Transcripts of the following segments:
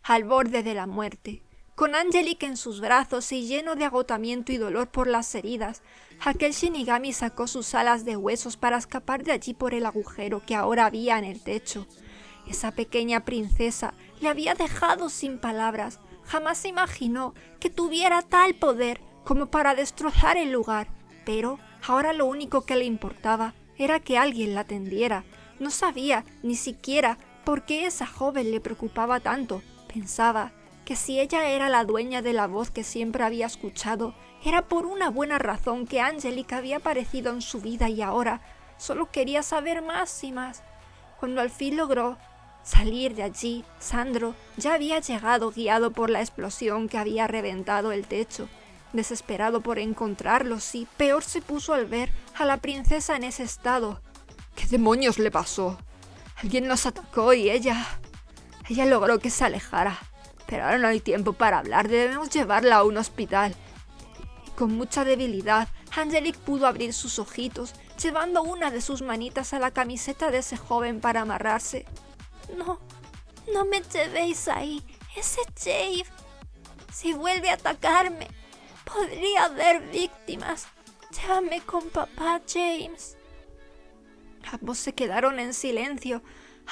al borde de la muerte. Con Angelique en sus brazos y lleno de agotamiento y dolor por las heridas, aquel Shinigami sacó sus alas de huesos para escapar de allí por el agujero que ahora había en el techo. Esa pequeña princesa le había dejado sin palabras. Jamás imaginó que tuviera tal poder como para destrozar el lugar, pero ahora lo único que le importaba era que alguien la atendiera. No sabía ni siquiera por qué esa joven le preocupaba tanto. Pensaba que si ella era la dueña de la voz que siempre había escuchado, era por una buena razón que Angelique había aparecido en su vida y ahora solo quería saber más y más. Cuando al fin logró salir de allí, Sandro ya había llegado guiado por la explosión que había reventado el techo. Desesperado por encontrarlos y peor se puso al ver a la princesa en ese estado. ¿Qué demonios le pasó? Alguien nos atacó y ella logró que se alejara. Pero ahora no hay tiempo para hablar, debemos llevarla a un hospital. Y con mucha debilidad, Angelique pudo abrir sus ojitos, llevando una de sus manitas a la camiseta de ese joven para amarrarse. No, no me llevéis ahí, ese Jave. Si vuelve a atacarme, podría haber víctimas. Llévame con papá, James. Ambos se quedaron en silencio.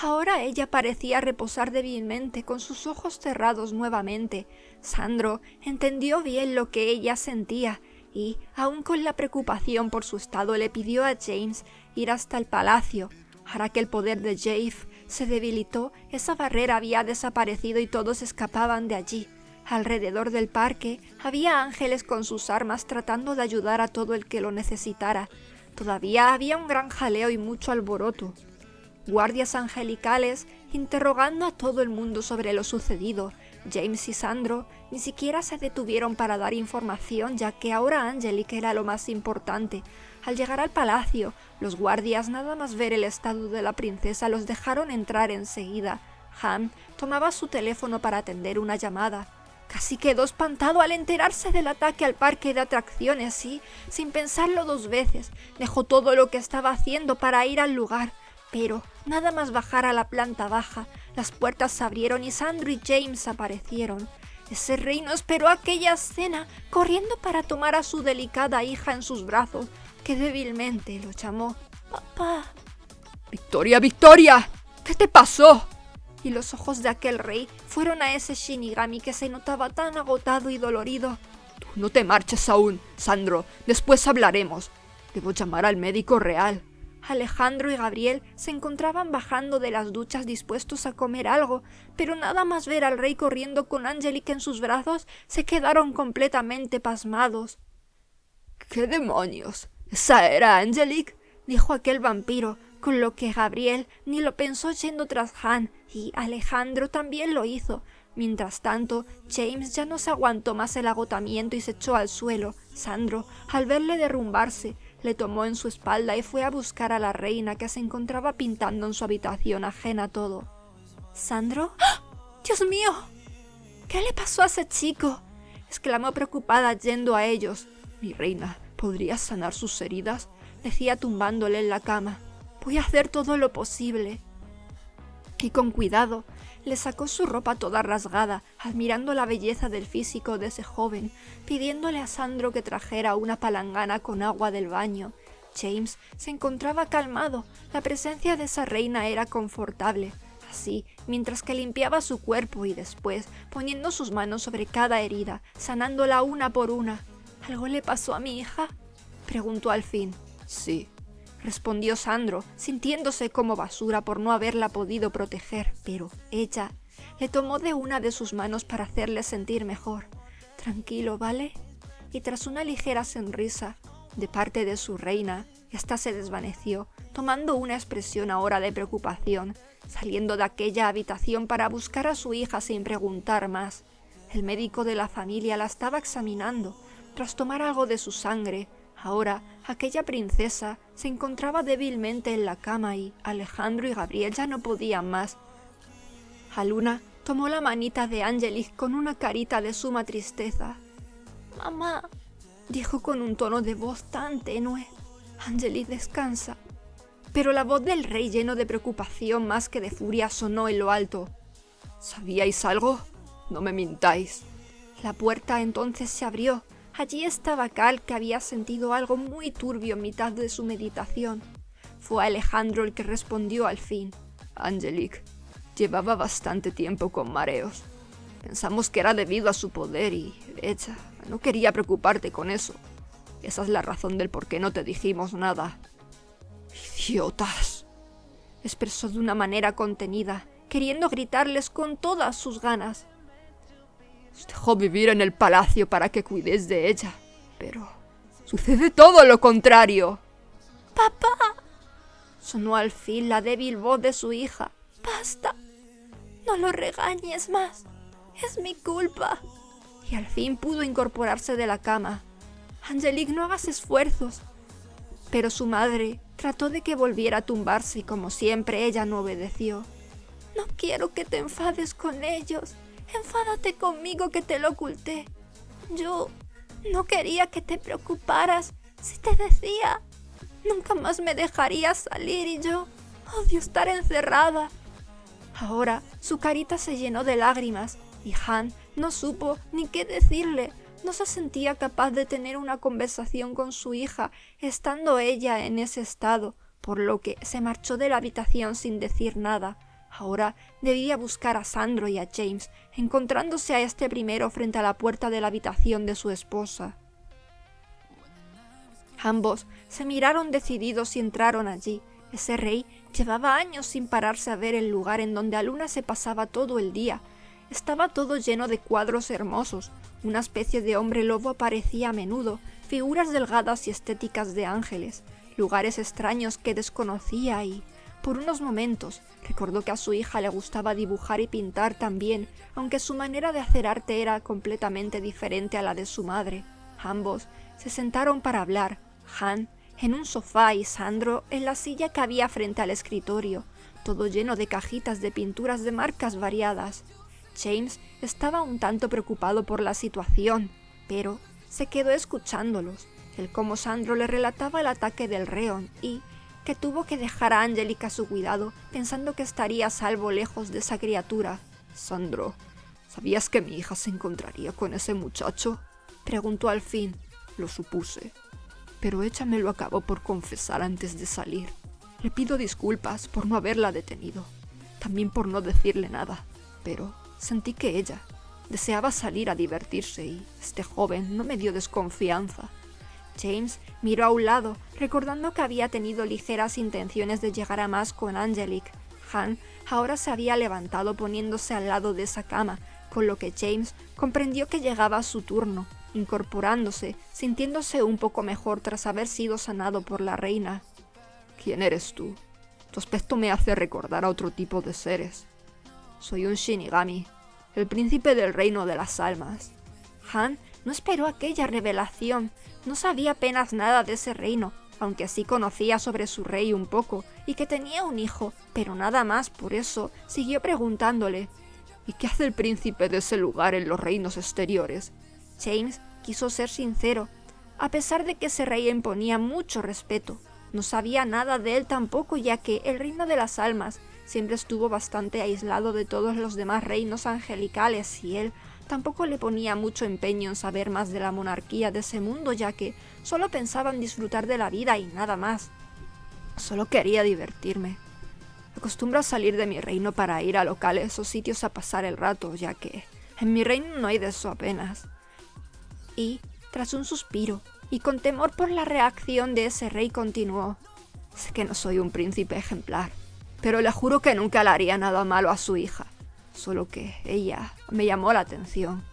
Ahora ella parecía reposar débilmente, con sus ojos cerrados nuevamente. Sandro entendió bien lo que ella sentía y, aun con la preocupación por su estado, le pidió a James ir hasta el palacio. Ahora que el poder de Jave se debilitó, esa barrera había desaparecido y todos escapaban de allí. Alrededor del parque había ángeles con sus armas tratando de ayudar a todo el que lo necesitara. Todavía había un gran jaleo y mucho alboroto. Guardias angelicales interrogando a todo el mundo sobre lo sucedido. James y Sandro ni siquiera se detuvieron para dar información, ya que ahora Angelique era lo más importante. Al llegar al palacio, los guardias, nada más ver el estado de la princesa, los dejaron entrar enseguida. Ham tomaba su teléfono para atender una llamada. Casi quedó espantado al enterarse del ataque al parque de atracciones y, sin pensarlo dos veces, dejó todo lo que estaba haciendo para ir al lugar. Pero, nada más bajar a la planta baja, las puertas se abrieron y Sandro y James aparecieron. Ese rey no esperó aquella escena, corriendo para tomar a su delicada hija en sus brazos, que débilmente lo llamó «Papá». «¡Victoria, Victoria! ¿Qué te pasó?» Y los ojos de aquel rey fueron a ese Shinigami que se notaba tan agotado y dolorido. «Tú no te marches aún, Sandro, después hablaremos. Debo llamar al médico real». Alejandro y Gabriel se encontraban bajando de las duchas dispuestos a comer algo, pero nada más ver al rey corriendo con Angelique en sus brazos, se quedaron completamente pasmados. «¿Qué demonios? ¿Esa era Angelique?», dijo aquel vampiro, con lo que Gabriel ni lo pensó yendo tras Han, y Alejandro también lo hizo. Mientras tanto, James ya no se aguantó más el agotamiento y se echó al suelo. Sandro, al verle derrumbarse, le tomó en su espalda y fue a buscar a la reina, que se encontraba pintando en su habitación ajena a todo. ¿Sandro? ¡Ah! ¡Dios mío! ¿Qué le pasó a ese chico?, exclamó preocupada yendo a ellos. «Mi reina, ¿podrías sanar sus heridas?», decía tumbándole en la cama. «Voy a hacer todo lo posible». Y con cuidado le sacó su ropa toda rasgada, admirando la belleza del físico de ese joven, pidiéndole a Sandro que trajera una palangana con agua del baño. James se encontraba calmado, la presencia de esa reina era confortable. Así, mientras que limpiaba su cuerpo y después, poniendo sus manos sobre cada herida, sanándola una por una. «¿Algo le pasó a mi hija?», preguntó al fin. «Sí», respondió Sandro, sintiéndose como basura por no haberla podido proteger, pero ella le tomó de una de sus manos para hacerle sentir mejor. «Tranquilo, ¿vale?». Y tras una ligera sonrisa de parte de su reina, ésta se desvaneció, tomando una expresión ahora de preocupación, saliendo de aquella habitación para buscar a su hija sin preguntar más. El médico de la familia la estaba examinando, tras tomar algo de su sangre. Ahora, aquella princesa se encontraba débilmente en la cama y Alejandro y Gabriel ya no podían más. Aluna tomó la manita de Angelique con una carita de suma tristeza. «Mamá», dijo con un tono de voz tan tenue. «Angelique, descansa». Pero la voz del rey, lleno de preocupación más que de furia, sonó en lo alto. «¿Sabíais algo?», no me mintáis. La puerta entonces se abrió. Allí estaba Cal, que había sentido algo muy turbio en mitad de su meditación. Fue Alejandro el que respondió al fin. Angelique, llevaba bastante tiempo con mareos. Pensamos que era debido a su poder y ella no quería preocuparte con eso. Esa es la razón del por qué no te dijimos nada. ¡Idiotas!, expresó de una manera contenida, queriendo gritarles con todas sus ganas. Os dejó vivir en el palacio para que cuidéis de ella, pero sucede todo lo contrario. ¡Papá!, sonó al fin la débil voz de su hija. ¡Basta! No lo regañes más. Es mi culpa. Y al fin pudo incorporarse de la cama. Angelique, no hagas esfuerzos. Pero su madre trató de que volviera a tumbarse y como siempre ella no obedeció. No quiero que te enfades con ellos. Enfádate conmigo que te lo oculté. Yo no quería que te preocuparas. Si te decía, nunca más me dejarías salir y yo odio estar encerrada. Ahora su carita se llenó de lágrimas y Han no supo ni qué decirle. No se sentía capaz de tener una conversación con su hija, estando ella en ese estado, por lo que se marchó de la habitación sin decir nada. Ahora debía buscar a Sandro y a James, encontrándose a este primero frente a la puerta de la habitación de su esposa. Ambos se miraron decididos y entraron allí. Ese rey llevaba años sin pararse a ver el lugar en donde Aluna se pasaba todo el día. Estaba todo lleno de cuadros hermosos. Una especie de hombre lobo aparecía a menudo, figuras delgadas y estéticas de ángeles, lugares extraños que desconocía y, por unos momentos, recordó que a su hija le gustaba dibujar y pintar también, aunque su manera de hacer arte era completamente diferente a la de su madre. Ambos se sentaron para hablar, Han en un sofá y Sandro en la silla que había frente al escritorio, todo lleno de cajitas de pinturas de marcas variadas. James estaba un tanto preocupado por la situación, pero se quedó escuchándolos, el cómo Sandro le relataba el ataque del Reon y que tuvo que dejar a Angelique a su cuidado, pensando que estaría a salvo lejos de esa criatura. Sandro, ¿sabías que mi hija se encontraría con ese muchacho?, preguntó al fin. Lo supuse, pero ella me lo acabó por confesar antes de salir. Le pido disculpas por no haberla detenido, también por no decirle nada, pero sentí que ella deseaba salir a divertirse y este joven no me dio desconfianza. James miró a un lado, recordando que había tenido ligeras intenciones de llegar a más con Angelique. Han ahora se había levantado poniéndose al lado de esa cama, con lo que James comprendió que llegaba su turno, incorporándose, sintiéndose un poco mejor tras haber sido sanado por la reina. ¿Quién eres tú? Tu aspecto me hace recordar a otro tipo de seres. Soy un Shinigami, el príncipe del reino de las almas. Han no esperó aquella revelación, no sabía apenas nada de ese reino, aunque sí conocía sobre su rey un poco, y que tenía un hijo, pero nada más. Por eso siguió preguntándole. ¿Y qué hace el príncipe de ese lugar en los reinos exteriores? James quiso ser sincero, a pesar de que ese rey imponía mucho respeto. No sabía nada de él tampoco, ya que el reino de las almas siempre estuvo bastante aislado de todos los demás reinos angelicales y él tampoco le ponía mucho empeño en saber más de la monarquía de ese mundo, ya que solo pensaba en disfrutar de la vida y nada más. Solo quería divertirme. Acostumbro a salir de mi reino para ir a locales o sitios a pasar el rato, ya que en mi reino no hay de eso apenas. Y, tras un suspiro, y con temor por la reacción de ese rey, continuó. Sé que no soy un príncipe ejemplar, pero le juro que nunca le haría nada malo a su hija. Solo que ella me llamó la atención.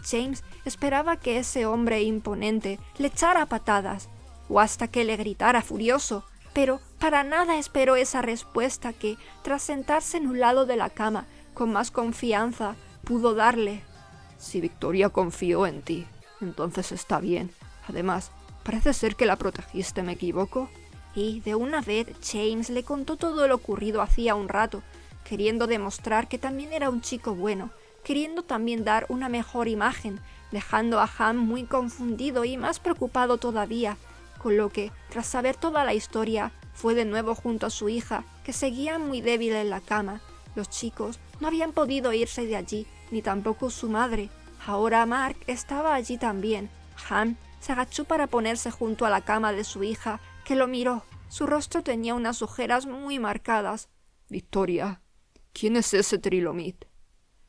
James esperaba que ese hombre imponente le echara patadas, o hasta que le gritara furioso, pero para nada esperó esa respuesta que, tras sentarse en un lado de la cama, con más confianza, pudo darle. Si Victoria confió en ti, entonces está bien. Además, parece ser que la protegiste, ¿me equivoco? Y de una vez James le contó todo lo ocurrido hacía un rato, queriendo demostrar que también era un chico bueno, queriendo también dar una mejor imagen, dejando a Han muy confundido y más preocupado todavía, con lo que, tras saber toda la historia, fue de nuevo junto a su hija, que seguía muy débil en la cama. Los chicos no habían podido irse de allí, ni tampoco su madre. Ahora Mark estaba allí también. Han se agachó para ponerse junto a la cama de su hija, que lo miró. Su rostro tenía unas ojeras muy marcadas. Victoria, ¿quién es ese Trilomit?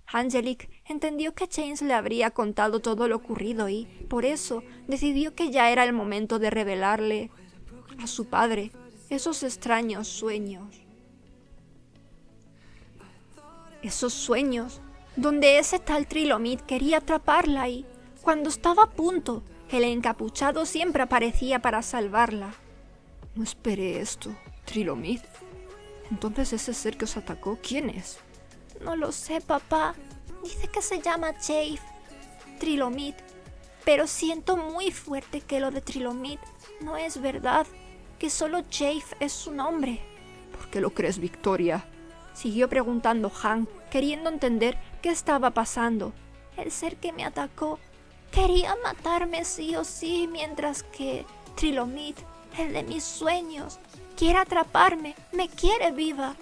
Angelique entendió que James le habría contado todo lo ocurrido y, por eso, decidió que ya era el momento de revelarle a su padre esos extraños sueños. Esos sueños donde ese tal Trilomit quería atraparla y, cuando estaba a punto, el encapuchado siempre aparecía para salvarla. No esperé esto. ¿Trilomit? Entonces ese ser que os atacó, ¿quién es? No lo sé, papá. Dice que se llama Chafe, Trilomit. Pero siento muy fuerte que lo de Trilomit no es verdad, que solo Chafe es su nombre. ¿Por qué lo crees, Victoria? Siguió preguntando Han, queriendo entender qué estaba pasando. El ser que me atacó quería matarme sí o sí, mientras que Trilomit, el de mis sueños, quiere atraparme, me quiere viva.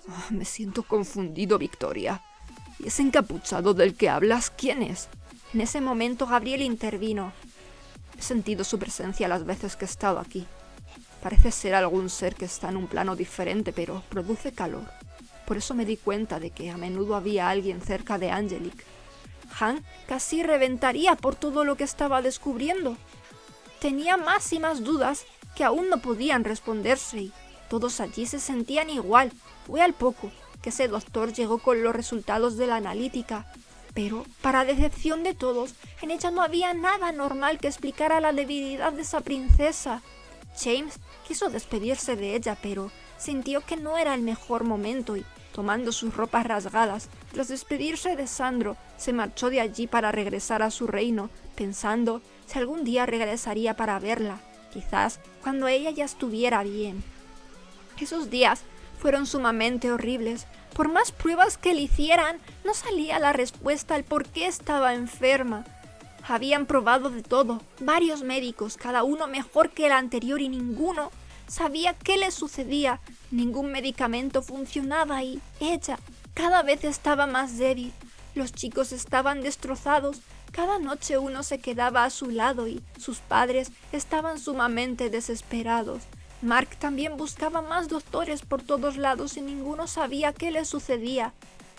Oh, me siento confundido, Victoria. ¿Y ese encapuchado del que hablas, quién es? En ese momento Gabriel intervino. He sentido su presencia las veces que he estado aquí. Parece ser algún ser que está en un plano diferente, pero produce calor. Por eso me di cuenta de que a menudo había alguien cerca de Angelique. Han casi reventaría por todo lo que estaba descubriendo. Tenía más y más dudas que aún no podían responderse y todos allí se sentían igual. Fue al poco que ese doctor llegó con los resultados de la analítica, pero, para decepción de todos, en ella no había nada normal que explicara la debilidad de esa princesa. James quiso despedirse de ella, pero sintió que no era el mejor momento y, tomando sus ropas rasgadas, tras despedirse de Sandro, se marchó de allí para regresar a su reino, pensando si algún día regresaría para verla, quizás cuando ella ya estuviera bien. Esos días fueron sumamente horribles. Por más pruebas que le hicieran, no salía la respuesta al por qué estaba enferma. Habían probado de todo, varios médicos, cada uno mejor que el anterior y ninguno sabía qué le sucedía. Ningún medicamento funcionaba y ella cada vez estaba más débil. Los chicos estaban destrozados. Cada noche uno se quedaba a su lado y sus padres estaban sumamente desesperados. Mark también buscaba más doctores por todos lados y ninguno sabía qué le sucedía.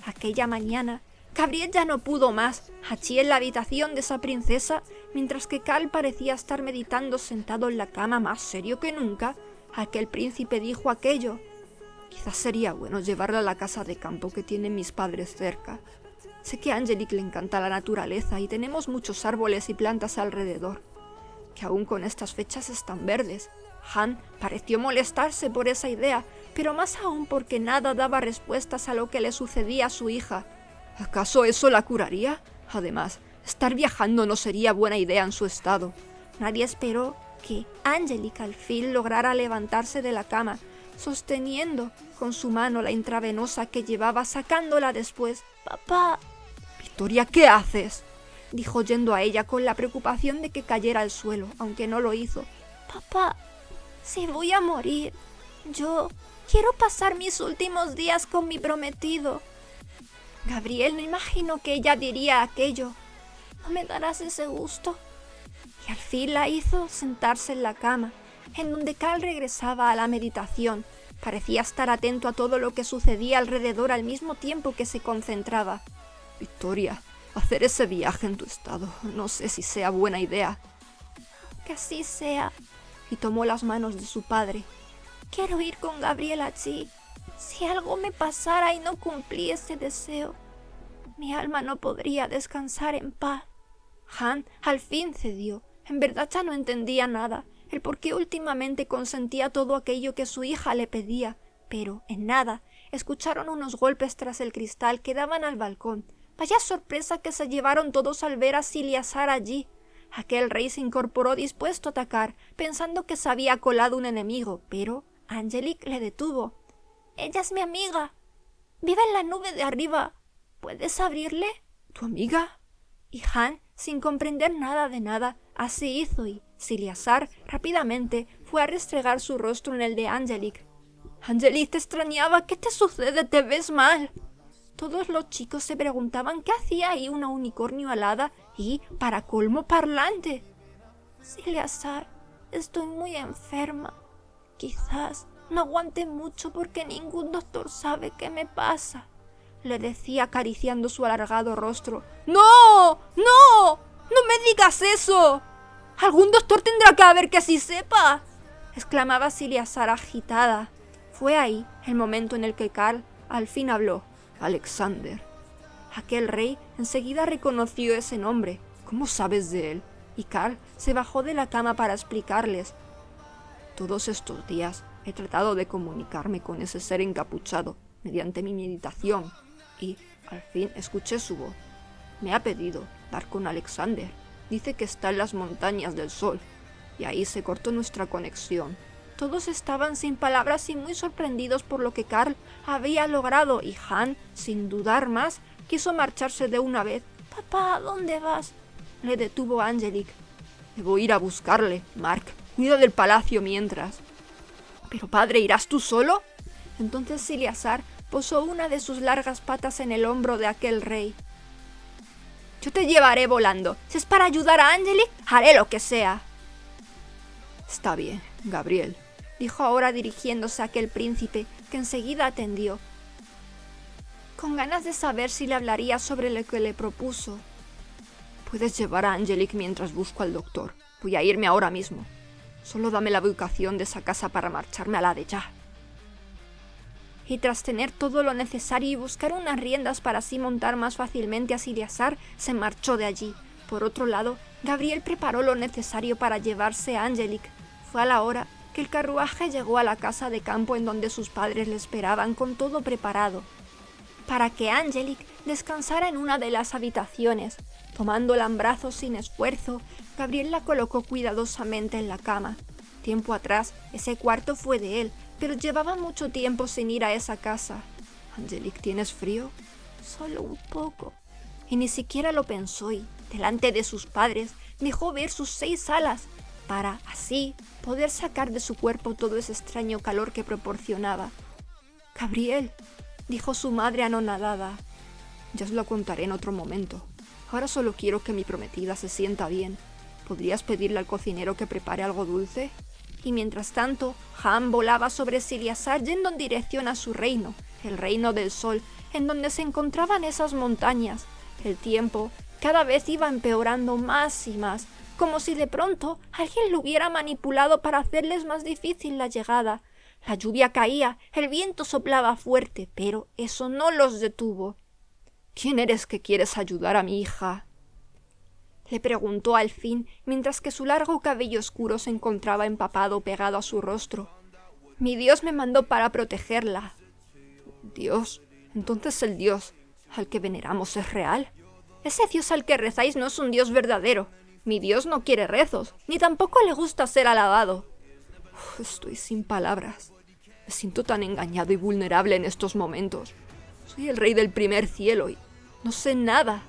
Aquella mañana, Gabriel ya no pudo más. Allí en la habitación de esa princesa, mientras que Cal parecía estar meditando sentado en la cama más serio que nunca, aquel príncipe dijo aquello. Quizás sería bueno llevarla a la casa de campo que tienen mis padres cerca. Sé que a Angelique le encanta la naturaleza y tenemos muchos árboles y plantas alrededor, que aún con estas fechas están verdes. Han pareció molestarse por esa idea, pero más aún porque nada daba respuestas a lo que le sucedía a su hija. ¿Acaso eso la curaría? Además, estar viajando no sería buena idea en su estado. Nadie esperó que Angelique al fin lograra levantarse de la cama, sosteniendo con su mano la intravenosa que llevaba, sacándola después. «Papá». «Victoria, ¿qué haces?», dijo yendo a ella con la preocupación de que cayera al suelo, aunque no lo hizo. «Papá, si voy a morir, yo quiero pasar mis últimos días con mi prometido». Gabriel no imaginó que ella diría aquello. «¿No me darás ese gusto?». Y al fin la hizo sentarse en la cama, en donde Cal regresaba a la meditación. Parecía estar atento a todo lo que sucedía alrededor al mismo tiempo que se concentraba. «Victoria, hacer ese viaje en tu estado, no sé si sea buena idea». «Que así sea», y tomó las manos de su padre. «Quiero ir con Gabriel allí. Si algo me pasara y no cumplí ese deseo, mi alma no podría descansar en paz». Han al fin cedió. En verdad ya no entendía nada, el por qué últimamente consentía todo aquello que su hija le pedía, pero en nada escucharon unos golpes tras el cristal que daban al balcón. Vaya sorpresa que se llevaron todos al ver a Siliasar allí. Aquel rey se incorporó dispuesto a atacar, pensando que se había colado un enemigo, pero Angelique le detuvo. «Ella es mi amiga. Vive en la nube de arriba. ¿Puedes abrirle?» «¿Tu amiga?» Y Han, sin comprender nada de nada, así hizo y Siliasar rápidamente fue a restregar su rostro en el de Angelique. «Angelique, te extrañaba. ¿Qué te sucede? ¿Te ves mal?» Todos los chicos se preguntaban qué hacía ahí una unicornio alada y, para colmo, parlante. Silliasar, estoy muy enferma. Quizás no aguante mucho porque ningún doctor sabe qué me pasa, le decía acariciando su alargado rostro. ¡No! ¡No! ¡No me digas eso! ¡Algún doctor tendrá que haber que sí sepa!, exclamaba Silliasar agitada. Fue ahí el momento en el que Karl al fin habló. Alexander. Aquel rey enseguida reconoció ese nombre. ¿Cómo sabes de él? Y Karl se bajó de la cama para explicarles. Todos estos días he tratado de comunicarme con ese ser encapuchado mediante mi meditación y, al fin, escuché su voz. Me ha pedido dar con Alexander. Dice que está en las montañas del sol. Y ahí se cortó nuestra conexión. Todos estaban sin palabras y muy sorprendidos por lo que Karl había logrado, y Han, sin dudar más, quiso marcharse de una vez. «Papá, ¿a dónde vas?», le detuvo Angelique. «Debo ir a buscarle, Mark. Cuida del palacio mientras». «¿Pero padre, irás tú solo?». Entonces Silliasar posó una de sus largas patas en el hombro de aquel rey. «Yo te llevaré volando. Si es para ayudar a Angelique, haré lo que sea». «Está bien, Gabriel», dijo ahora dirigiéndose a aquel príncipe, que enseguida atendió, con ganas de saber si le hablaría sobre lo que le propuso. «Puedes llevar a Angelique mientras busco al doctor. Voy a irme ahora mismo. Solo dame la ubicación de esa casa para marcharme a la de ya». Y tras tener todo lo necesario y buscar unas riendas para así montar más fácilmente a Silliasar, se marchó de allí. Por otro lado, Gabriel preparó lo necesario para llevarse a Angelique. Fue a la hora que el carruaje llegó a la casa de campo en donde sus padres le esperaban con todo preparado, para que Angelique descansara en una de las habitaciones. Tomándola en brazos sin esfuerzo, Gabriel la colocó cuidadosamente en la cama. Tiempo atrás, ese cuarto fue de él, pero llevaba mucho tiempo sin ir a esa casa. «Angelique, ¿tienes frío?». «Solo un poco». Y ni siquiera lo pensó y, delante de sus padres, dejó ver sus 6 alas, para, así, poder sacar de su cuerpo todo ese extraño calor que proporcionaba. «Gabriel», dijo su madre anonadada. «Ya os lo contaré en otro momento. Ahora solo quiero que mi prometida se sienta bien. ¿Podrías pedirle al cocinero que prepare algo dulce?». Y mientras tanto, Han volaba sobre Silliasar yendo en dirección a su reino, el reino del sol, en donde se encontraban esas montañas. El tiempo cada vez iba empeorando más y más, como si de pronto alguien lo hubiera manipulado para hacerles más difícil la llegada. La lluvia caía, el viento soplaba fuerte, pero eso no los detuvo. «¿Quién eres que quieres ayudar a mi hija?», le preguntó al fin, mientras que su largo cabello oscuro se encontraba empapado pegado a su rostro. «Mi Dios me mandó para protegerla». «¿Dios? Entonces el Dios al que veneramos es real». «Ese Dios al que rezáis no es un Dios verdadero. Mi Dios no quiere rezos, ni tampoco le gusta ser alabado». Estoy sin palabras. Me siento tan engañado y vulnerable en estos momentos. Soy el rey del primer cielo y no sé nada.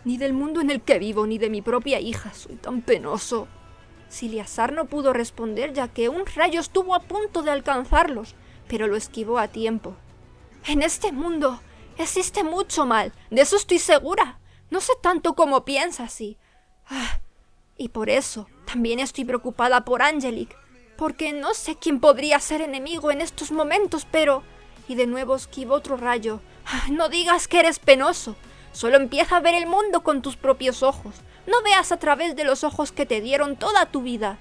Ni del mundo en el que vivo, ni de mi propia hija. Soy tan penoso. Silliasar no pudo responder, ya que un rayo estuvo a punto de alcanzarlos, pero lo esquivó a tiempo. «En este mundo existe mucho mal, de eso estoy segura. No sé tanto como piensas y por eso también estoy preocupada por Angelique, porque no sé quién podría ser enemigo en estos momentos, pero...». Y de nuevo esquivó otro rayo. «No digas que eres penoso. Solo empieza a ver el mundo con tus propios ojos. No veas a través de los ojos que te dieron toda tu vida».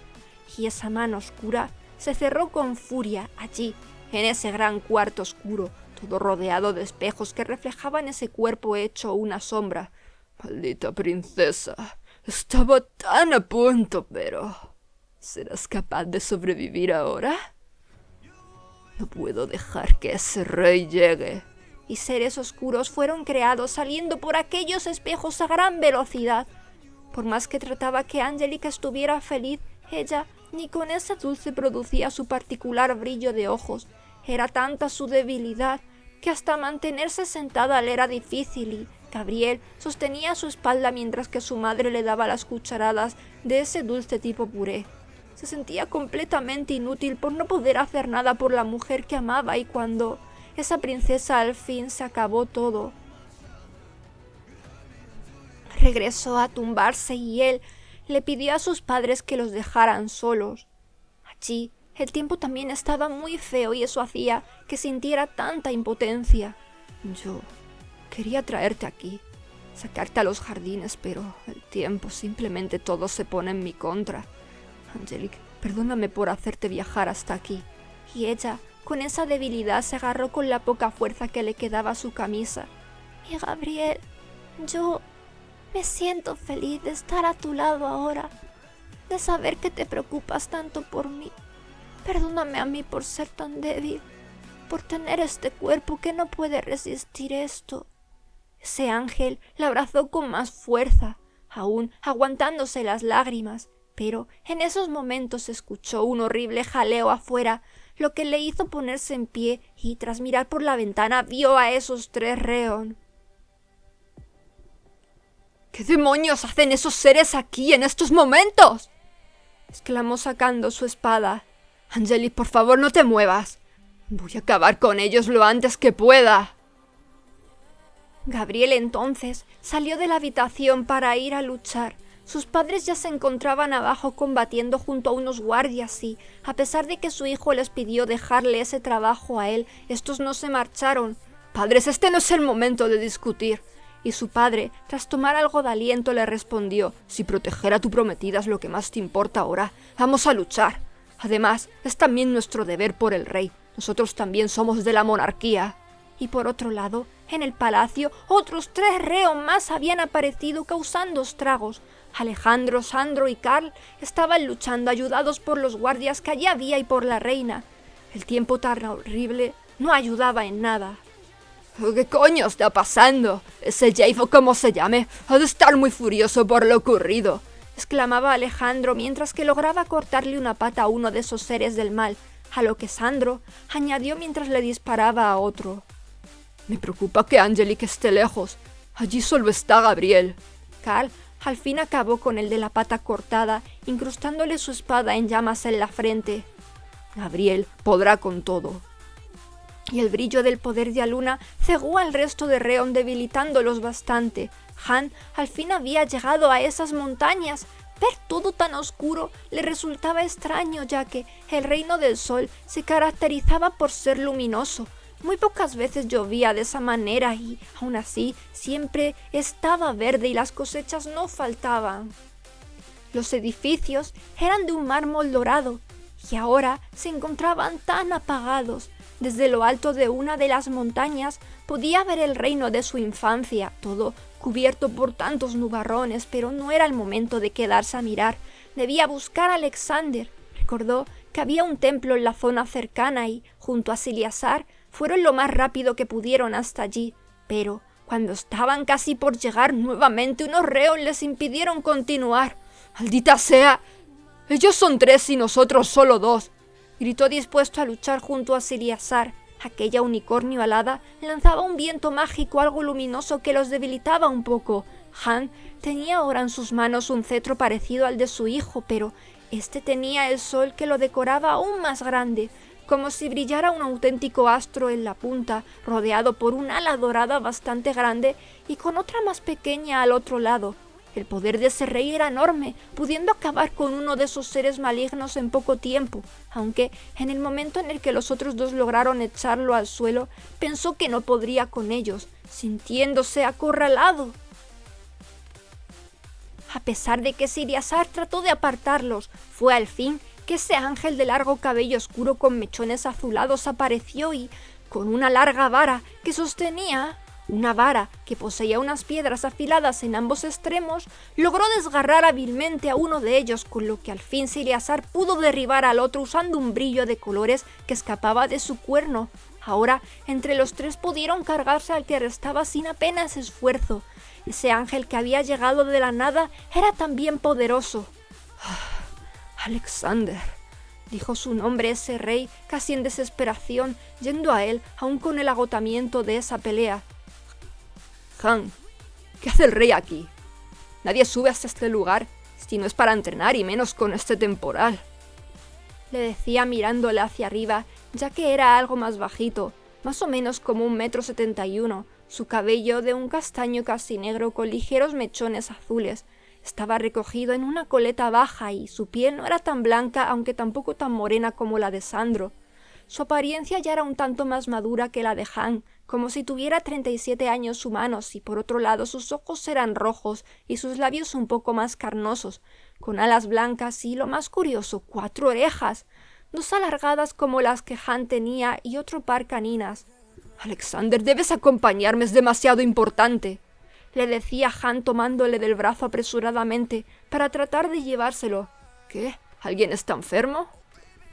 Y esa mano oscura se cerró con furia allí, en ese gran cuarto oscuro, todo rodeado de espejos que reflejaban ese cuerpo hecho una sombra. «Maldita princesa, estaba tan a punto, pero... ¿serás capaz de sobrevivir ahora? No puedo dejar que ese rey llegue». Y seres oscuros fueron creados saliendo por aquellos espejos a gran velocidad. Por más que trataba que Angelique estuviera feliz, ella ni con ese dulce producía su particular brillo de ojos. Era tanta su debilidad que hasta mantenerse sentada le era difícil y Gabriel sostenía su espalda mientras que su madre le daba las cucharadas de ese dulce tipo puré. Se sentía completamente inútil por no poder hacer nada por la mujer que amaba y cuando esa princesa al fin se acabó todo. Regresó a tumbarse y él le pidió a sus padres que los dejaran solos. Allí el tiempo también estaba muy feo y eso hacía que sintiera tanta impotencia. Yo quería traerte aquí, sacarte a los jardines, pero el tiempo, simplemente todo se pone en mi contra. Angelique, perdóname por hacerte viajar hasta aquí. Y ella, con esa debilidad, se agarró con la poca fuerza que le quedaba a su camisa. Y Gabriel, yo me siento feliz de estar a tu lado ahora, de saber que te preocupas tanto por mí. Perdóname a mí por ser tan débil, por tener este cuerpo que no puede resistir esto. Ese ángel la abrazó con más fuerza, aún aguantándose las lágrimas, pero en esos momentos escuchó un horrible jaleo afuera, lo que le hizo ponerse en pie y tras mirar por la ventana vio a esos 3 Reon. ¿Qué demonios hacen esos seres aquí en estos momentos?, exclamó sacando su espada. Angelique, por favor, no te muevas. Voy a acabar con ellos lo antes que pueda. Gabriel entonces salió de la habitación para ir a luchar. Sus padres ya se encontraban abajo combatiendo junto a unos guardias y, a pesar de que su hijo les pidió dejarle ese trabajo a él, estos no se marcharon. Padres, este no es el momento de discutir. Y su padre, tras tomar algo de aliento, le respondió: si proteger a tu prometida es lo que más te importa ahora, vamos a luchar. Además, es también nuestro deber por el rey. Nosotros también somos de la monarquía. Y por otro lado, en el palacio, otros 3 Reon más habían aparecido causando estragos. Alejandro, Sandro y Karl estaban luchando ayudados por los guardias que allí había y por la reina. El tiempo tan horrible no ayudaba en nada. ¿Qué coño está pasando? Ese Jave, o como se llame, ha de estar muy furioso por lo ocurrido, exclamaba Alejandro mientras que lograba cortarle una pata a uno de esos seres del mal, a lo que Sandro añadió mientras le disparaba a otro: me preocupa que Angelique esté lejos. Allí solo está Gabriel. Karl al fin acabó con el de la pata cortada, incrustándole su espada en llamas en la frente. Gabriel podrá con todo. Y el brillo del poder de Aluna cegó al resto de Reon, debilitándolos bastante. Han al fin había llegado a esas montañas. Ver todo tan oscuro le resultaba extraño, ya que el reino del sol se caracterizaba por ser luminoso. Muy pocas veces llovía de esa manera y, aún así, siempre estaba verde y las cosechas no faltaban. Los edificios eran de un mármol dorado y ahora se encontraban tan apagados. Desde lo alto de una de las montañas podía ver el reino de su infancia, todo cubierto por tantos nubarrones, pero no era el momento de quedarse a mirar. Debía buscar a Alexander. Recordó que había un templo en la zona cercana y, junto a Siliasar, fueron lo más rápido que pudieron hasta allí. Pero, cuando estaban casi por llegar, nuevamente unos Reon les impidieron continuar. ¡Maldita sea! Ellos son 3 y nosotros solo 2. Gritó dispuesto a luchar junto a Siliasar. Aquella unicornio alada lanzaba un viento mágico, algo luminoso que los debilitaba un poco. Han tenía ahora en sus manos un cetro parecido al de su hijo, pero este tenía el sol que lo decoraba aún más grande, como si brillara un auténtico astro en la punta, rodeado por un ala dorada bastante grande y con otra más pequeña al otro lado. El poder de ese rey era enorme, pudiendo acabar con uno de esos seres malignos en poco tiempo, aunque en el momento en el que los otros 2 lograron echarlo al suelo, pensó que no podría con ellos, sintiéndose acorralado. A pesar de que Siliasar trató de apartarlos, fue al fin que ese ángel de largo cabello oscuro con mechones azulados apareció y, con una larga vara que sostenía, una vara que poseía unas piedras afiladas en ambos extremos, logró desgarrar hábilmente a uno de ellos, con lo que al fin Siliasar pudo derribar al otro usando un brillo de colores que escapaba de su cuerno. Ahora, entre los 3 pudieron cargarse al que restaba sin apenas esfuerzo. Ese ángel que había llegado de la nada era también poderoso. Alexander, dijo su nombre ese rey, casi en desesperación, yendo a él, aún con el agotamiento de esa pelea. Han, ¿qué hace el rey aquí? Nadie sube hasta este lugar si no es para entrenar, y menos con este temporal, le decía mirándole hacia arriba, ya que era algo más bajito. más o menos como 1,71 m, su cabello de un castaño casi negro con ligeros mechones azules. Estaba recogido en una coleta baja y su piel no era tan blanca, aunque tampoco tan morena como la de Sandro. Su apariencia ya era un tanto más madura que la de Han, como si tuviera 37 años humanos, y por otro lado sus ojos eran rojos y sus labios un poco más carnosos, con alas blancas y, lo más curioso, 4 orejas, 2 alargadas como las que Han tenía y otro par caninas. «Alexander, debes acompañarme, es demasiado importante», le decía Han tomándole del brazo apresuradamente para tratar de llevárselo. «¿Qué? ¿Alguien está enfermo?»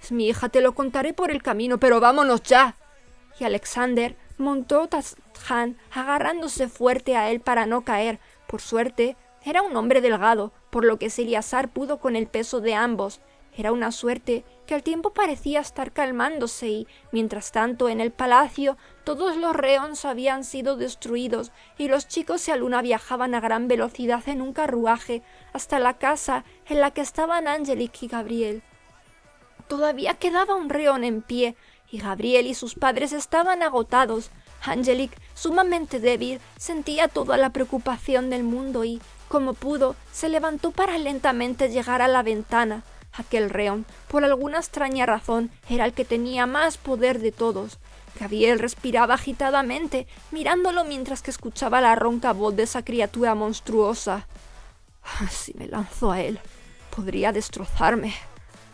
«Es mi hija, te lo contaré por el camino, pero vámonos ya». Y Alexander montó tras Han, agarrándose fuerte a él para no caer. Por suerte, era un hombre delgado, por lo que Eleazar pudo con el peso de ambos. Era una suerte que al tiempo parecía estar calmándose y, mientras tanto, en el palacio todos los reons habían sido destruidos y los chicos y Aluna viajaban a gran velocidad en un carruaje hasta la casa en la que estaban Angelique y Gabriel. Todavía quedaba un reón en pie, y Gabriel y sus padres estaban agotados. Angelique, sumamente débil, sentía toda la preocupación del mundo y, como pudo, se levantó para lentamente llegar a la ventana. Aquel reón, por alguna extraña razón, era el que tenía más poder de todos. Gabriel respiraba agitadamente, mirándolo mientras que escuchaba la ronca voz de esa criatura monstruosa. «Si me lanzo a él, podría destrozarme.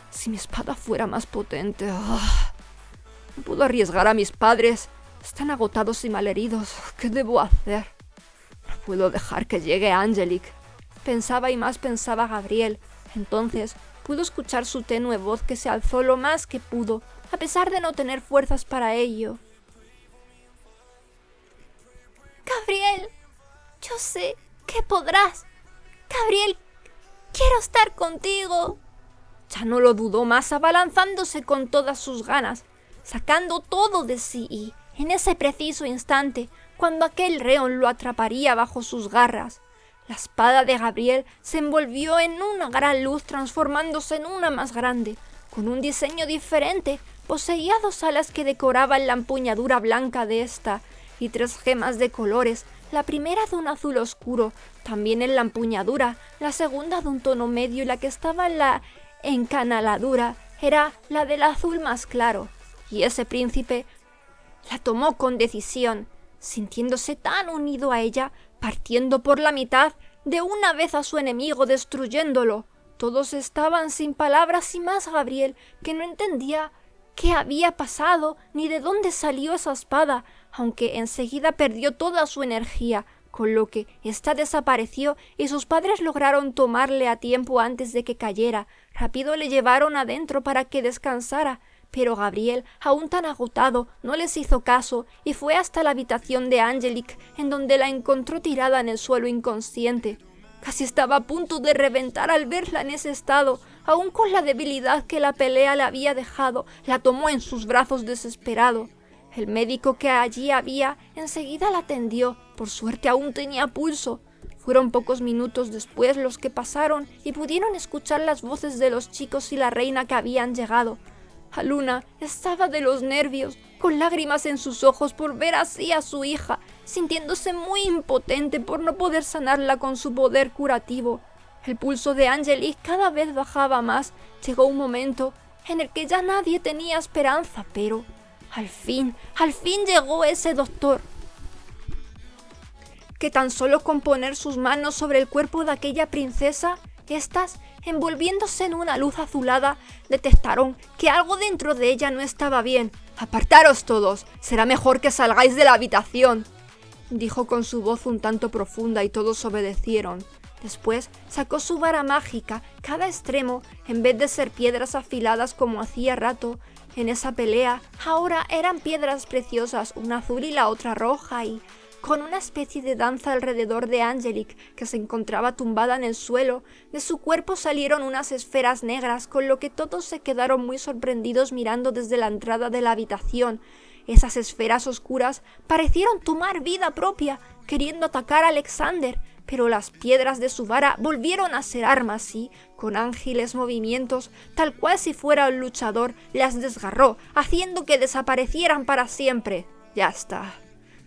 Si mi espada fuera más potente... No puedo arriesgar a mis padres. Están agotados y malheridos. ¿Qué debo hacer? No puedo dejar que llegue Angelique». Pensaba y más pensaba Gabriel. Entonces pudo escuchar su tenue voz que se alzó lo más que pudo, a pesar de no tener fuerzas para ello. «Gabriel, yo sé que podrás. Gabriel, quiero estar contigo». Ya no lo dudó más, abalanzándose con todas sus ganas, sacando todo de sí y, en ese preciso instante, cuando aquel reón lo atraparía bajo sus garras, la espada de Gabriel se envolvió en una gran luz, transformándose en una más grande, con un diseño diferente. Poseía 2 alas que decoraban la empuñadura blanca de esta y 3 gemas de colores, la primera de un azul oscuro, también en la empuñadura, la segunda de un tono medio y la que estaba en la encanaladura era la del azul más claro. Y ese príncipe la tomó con decisión, sintiéndose tan unido a ella, partiendo por la mitad de una vez a su enemigo, destruyéndolo. Todos estaban sin palabras y más Gabriel, que no entendía qué había pasado ni de dónde salió esa espada, aunque enseguida perdió toda su energía, con lo que ésta desapareció y sus padres lograron tomarle a tiempo antes de que cayera. Rápido le llevaron adentro para que descansara, pero Gabriel, aún tan agotado, no les hizo caso y fue hasta la habitación de Angelique, en donde la encontró tirada en el suelo inconsciente. Casi estaba a punto de reventar al verla en ese estado. Aún con la debilidad que la pelea le había dejado, la tomó en sus brazos desesperado. El médico que allí había enseguida la atendió. Por suerte aún tenía pulso. Fueron pocos minutos después los que pasaron y pudieron escuchar las voces de los chicos y la reina que habían llegado. Aluna estaba de los nervios, con lágrimas en sus ojos por ver así a su hija, sintiéndose muy impotente por no poder sanarla con su poder curativo. El pulso de Angelique cada vez bajaba más. Llegó un momento en el que ya nadie tenía esperanza, pero al fin llegó ese doctor, que tan solo con poner sus manos sobre el cuerpo de aquella princesa, estas, envolviéndose en una luz azulada, detectaron que algo dentro de ella no estaba bien. «Apartaros todos, será mejor que salgáis de la habitación», dijo con su voz un tanto profunda y todos obedecieron. Después sacó su vara mágica. Cada extremo, en vez de ser piedras afiladas como hacía rato en esa pelea, ahora eran piedras preciosas, una azul y la otra roja, y con una especie de danza alrededor de Angelique, que se encontraba tumbada en el suelo, de su cuerpo salieron unas esferas negras, con lo que todos se quedaron muy sorprendidos mirando desde la entrada de la habitación. Esas esferas oscuras parecieron tomar vida propia, queriendo atacar a Alexander, pero las piedras de su vara volvieron a ser armas y, con ágiles movimientos, tal cual si fuera un luchador, las desgarró, haciendo que desaparecieran para siempre. Ya está,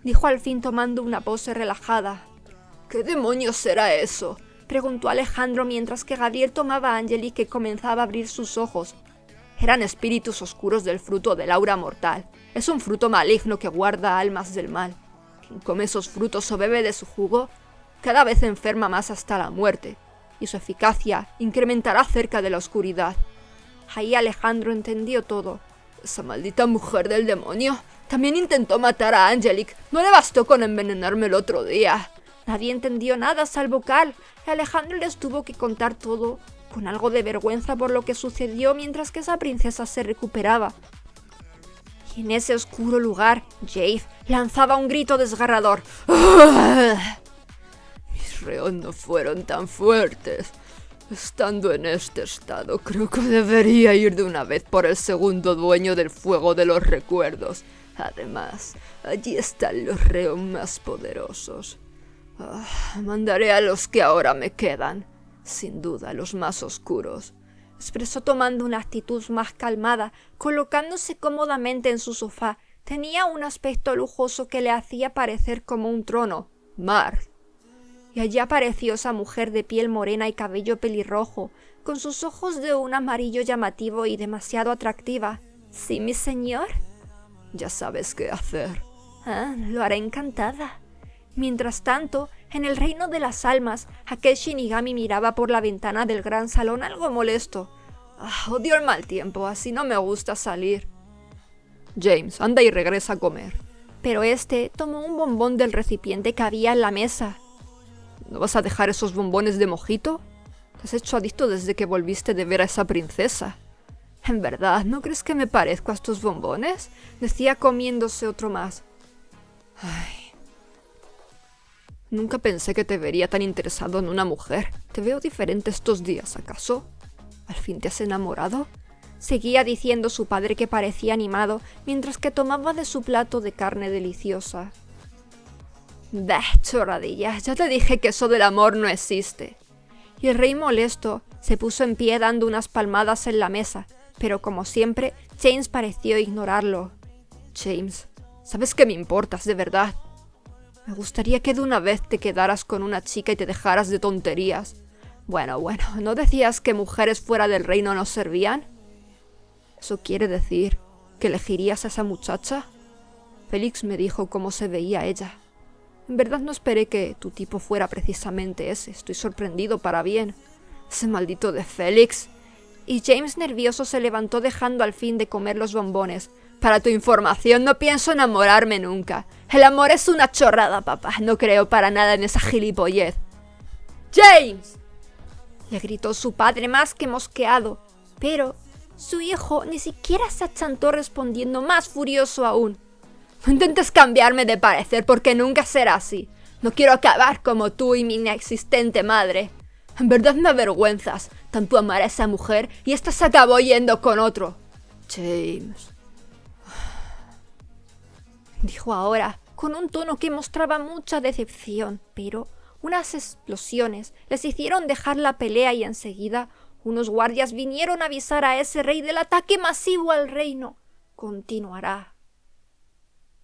dijo al fin tomando una pose relajada. ¿Qué demonios será eso?, preguntó Alejandro mientras que Gabriel tomaba a Angelique que comenzaba a abrir sus ojos. Eran espíritus oscuros del fruto del aura mortal. Es un fruto maligno que guarda almas del mal. Quien come esos frutos o bebe de su jugo, cada vez enferma más hasta la muerte, y su eficacia incrementará cerca de la oscuridad. Ahí Alejandro entendió todo. Esa maldita mujer del demonio también intentó matar a Angelique. No le bastó con envenenarme el otro día. Nadie entendió nada salvo Carl, y Alejandro les tuvo que contar todo, con algo de vergüenza por lo que sucedió mientras que esa princesa se recuperaba. Y en ese oscuro lugar, Jade lanzaba un grito desgarrador. Mis reos no fueron tan fuertes. Estando en este estado, creo que debería ir de una vez por el segundo dueño del fuego de los recuerdos. Además, allí están los reos más poderosos. Mandaré a los que ahora me quedan, sin duda los más oscuros, expresó tomando una actitud más calmada, colocándose cómodamente en su sofá. Tenía un aspecto lujoso que le hacía parecer como un trono. Mar. Y allí apareció esa mujer de piel morena y cabello pelirrojo, con sus ojos de un amarillo llamativo y demasiado atractiva. ¿Sí, mi señor? Ya sabes qué hacer. Lo haré encantada. Mientras tanto, en el reino de las almas, aquel Shinigami miraba por la ventana del gran salón algo molesto. Odio el mal tiempo, así no me gusta salir. James, anda y regresa a comer. Pero este tomó un bombón del recipiente que había en la mesa. ¿No vas a dejar esos bombones de mojito? Te has hecho adicto desde que volviste de ver a esa princesa. ¿En verdad no crees que me parezco a estos bombones?, decía comiéndose otro más. Nunca pensé que te vería tan interesado en una mujer. ¿Te veo diferente estos días, acaso? ¿Al fin te has enamorado? Seguía diciendo su padre, que parecía animado, mientras que tomaba de su plato de carne deliciosa. Bah, chorradillas, ya te dije que eso del amor no existe. Y el rey, molesto, se puso en pie dando unas palmadas en la mesa, pero como siempre, James pareció ignorarlo. James, ¿sabes que me importas de verdad? Me gustaría que de una vez te quedaras con una chica y te dejaras de tonterías. Bueno, ¿no decías que mujeres fuera del reino no servían? ¿Eso quiere decir que elegirías a esa muchacha? Félix me dijo cómo se veía ella. En verdad no esperé que tu tipo fuera precisamente ese. Estoy sorprendido para bien. Ese maldito de Félix. Y James, nervioso, se levantó dejando al fin de comer los bombones. Para tu información, no pienso enamorarme nunca. El amor es una chorrada, papá. No creo para nada en esa gilipollez. ¡James!, le gritó su padre más que mosqueado. Pero su hijo ni siquiera se achantó, respondiendo más furioso aún. No intentes cambiarme de parecer, porque nunca será así. No quiero acabar como tú y mi inexistente madre. En verdad me avergüenzas. Tanto amar a esa mujer y esta se acabó yendo con otro. James, dijo ahora, con un tono que mostraba mucha decepción, pero unas explosiones les hicieron dejar la pelea y enseguida unos guardias vinieron a avisar a ese rey del ataque masivo al reino. Continuará.